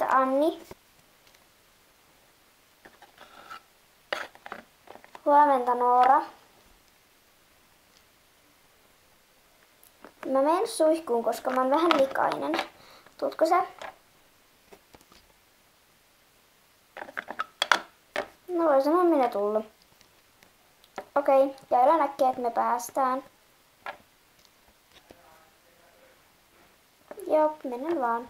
Anni. Huomenta Noora. Mä menen suihkuun, koska mä oon vähän likainen. Tuutko sä? No voi sanoa minä tullut. Okei, käydään äkkiä, että me päästään. Joo, menen vaan.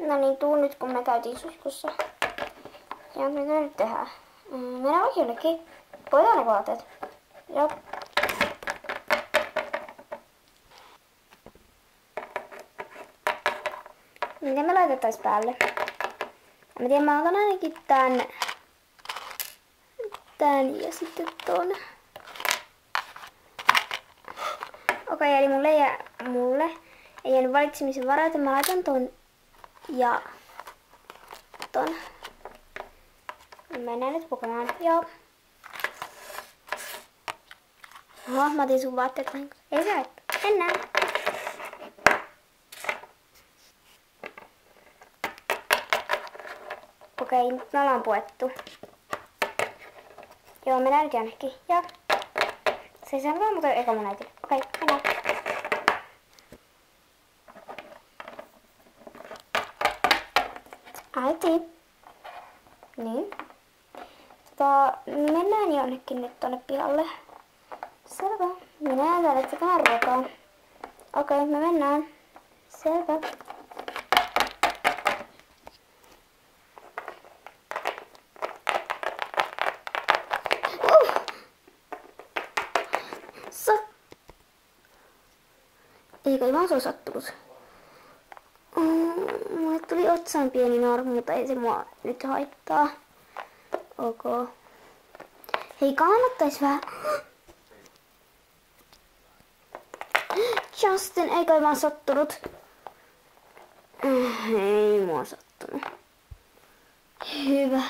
No niin, tuu nyt kun me käytiin suihkussa. Ja mitä me nyt tehdään? Mennään vaikka jonnekin. Poitaan ne vaatteet. Joo. Miten me laitettais päälle? Mä tiedän, mä otan ainakin tän ja sitten ton. Okei, eli mulle ei jäänyt valitsemisen varaa, että mä laitan ton ja ton. Mennään nyt pukemaan. Joo. Oho, mä otin sun vaatteet. Ei se haittaa. Mennään. Okei, nyt me ollaan puettu. Joo, mennään nyt jonnekin. Joo. Se ei saa vaan, mutta eka mun äiti. Okei, mennään. Äiti. Niin. Mennään jonnekin nyt tonne pihalle. Selvä. Minä täällä tekemään ruokaa. Okei, me mennään. Selvä. Eikä vaan se ole sattunut. Mulle tuli otsaan pieni narmu, mutta ei se mua nyt haittaa. Ok. Hei, kannattais vähän... Justin, ei kai vaan sattunut. Ei mua sattunut. Hyvä.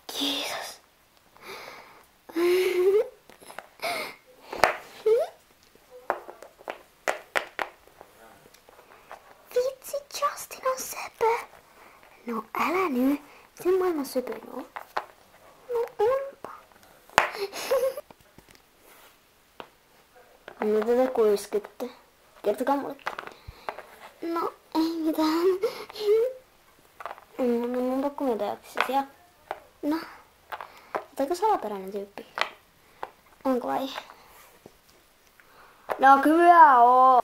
Kiitos. Vitsi, Justin on söpö. No älä nyt. Sen maailman söpöin on. No onpa. No tätä kuiskytte. Kertokaa mulle. No ei mitään. Mun pakko muuta jaksisia. No. Otaiko salaperäinen tyyppi? Onko vai? No kyllä oo.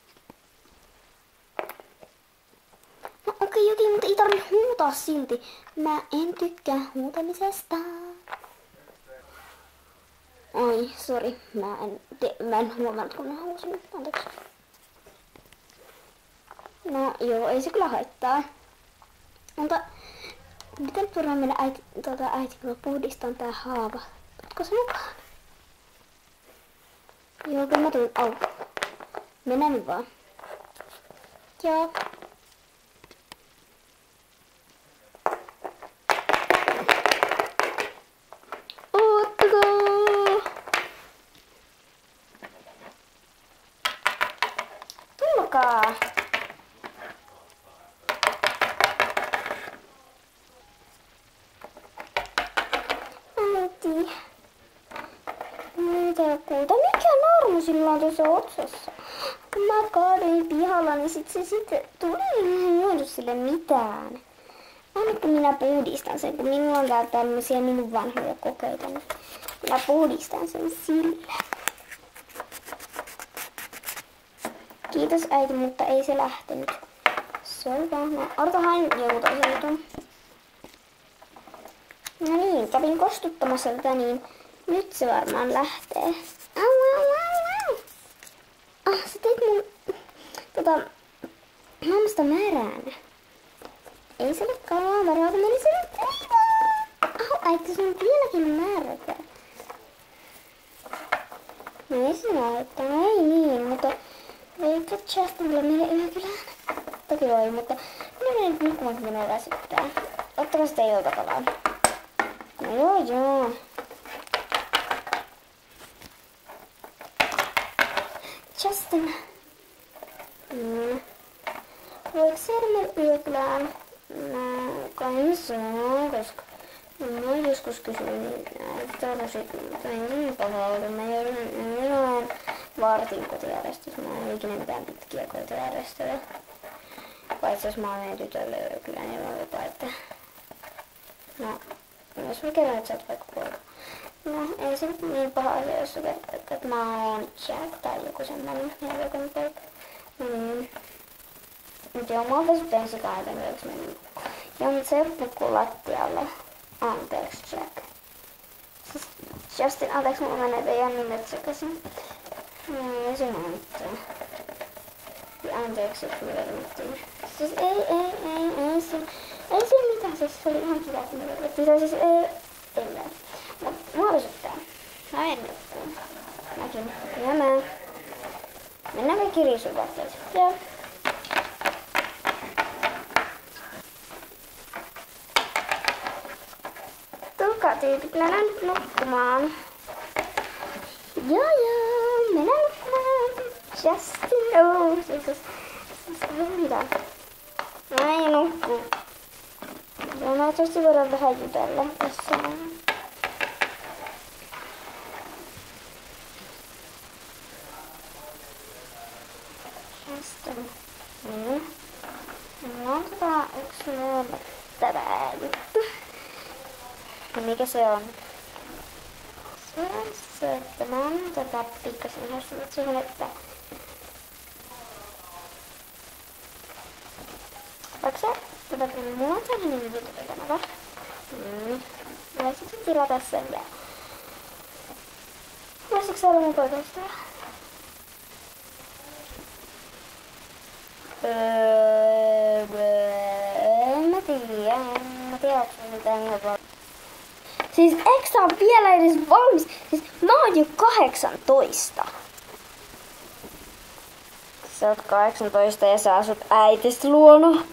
No okei, mutta ei tarvi huutaa silti. Mä en tykkää huutamisesta. Oi, sori. Mä en huomannut, kun mä huusin. Anteeksi. No joo, ei se kyllä haittaa. Mutta miten turhaan meillä äiti kun mä puhdistan tää haava? Ootko se mukaan? Joo, kyllä mä tulen auki. Mennään vaan. Joo. Oottakaa! Tulkaa! Äiti. Mitä kuulta? Mikä narmu sillä on tuossa otsassa? Kun mä kaaduin pihalla, niin se tuli, niin ei juonut sille mitään. Aina kun minä puhdistan sen, kun minulla on täällä tämmöisiä minun vanhoja kokeita, niin minä puhdistan sen sillä. Kiitos äiti, mutta ei se lähtenyt. Selvä. No, odotahan joku toisen jutun. No niin, kävin kostuttamassa tätä, niin nyt se varmaan lähtee. Sä teit mun hammasta märään. Ei se ole kauan varaa, kun meni sinne tehdään. Äiti, se on vieläkin märkä. No ei se näyttää, no ei niin, mutta eikä Justinilla mene yökylään. Toki voi, mutta minä menen nyt nukkumaan, kun minua väsyttää. Ottakaa sitä iltakalaa. No Joo. Justin. Voiko Sermel yökylään? Kai ne saa, koska mä oon joskus kysynyt tällaiset, mutta ei niin pahalta. Mä joudun vartin kotijärjestys. Mä en ikinä mitään pitkiä kotijärjestöjä. Paitsi jos mä oon meidän tytölle yökylään, niin mä lupa, että no, jos mä kerron, että sä oot vaikka poika. No, ei se nyt niin paha asia, jos sä kertoo, että mä oon Jack tai joku semmonen järjekön poika. Mut joo, mä oon pesut ensin kahden yöksi mennyt nukkuun. Joo, mut se nukkuu lattialle. Anteeksi, Jack. Siis Justin, anteeksi, mulla menee teidän nimet sekaisin. Ei se näyttää. Ja anteeksi, että me verrattiin. Siis ei se mitään, siis se oli ihan kiva, että me verrattiin. Se siis ei mene. Mut mua väsyttää. Mä menen nukkuun. Mäkin. Ja mä. Mennään kaikki riisuvaatteet. Joo. Tulkaa tyypit, mennään nyt nukkumaan. Joo, mennään nukkumaan. Justin, siis hyvä. Mä en nukku. Joo, mä tosti voidaan vähän jutella tässä. Justin. Mulla on yksi myönnettävää juttu. Ja mikä se on? Se on se, että mä oon pikkasen ihastunut siihen, että vaikka sä mulla on tämmönen YouTube-kanava. Voisitko tilata sen ja voisitko sä olla mun poikaystävä? En mä tiedä, onko se mitään ihan valmis. Siis eikö sä oo vielä edes valmis? Siis mä oon jo 18. Sä oot 18 ja sä asut äitis luona.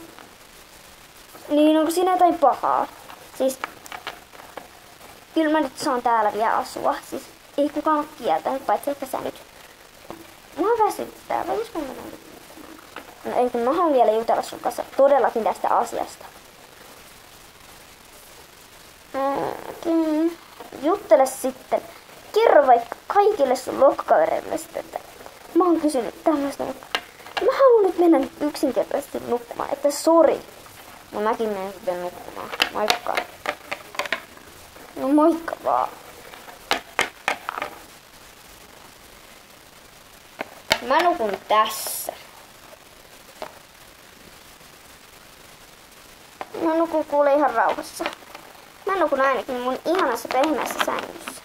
Niin onko siinä jotain pahaa? Siis kyllä mä nyt saan täällä vielä asua. Siis ei kukaan oo kieltänyt, paitsi että sä nyt. Mua väsyttää. Vois mä mennä nyt? No ei kun mä haluan vielä jutella sun kanssa todellakin tästä asiasta. Juttele sitten. Kerro vaikka kaikille sun lokkavereille sitten, että mä oon kysynyt tämmöistä, mutta mä haluan nyt mennä yksinkertaisesti nukkumaan, että sori. No mäkin menen sitten nukkumaan. Moikka. No moikka vaan. Mä nukun tässä. Mä nukun kuule ihan rauhassa. Mä nukun ainakin mun ihanassa pehmeässä sängyssä.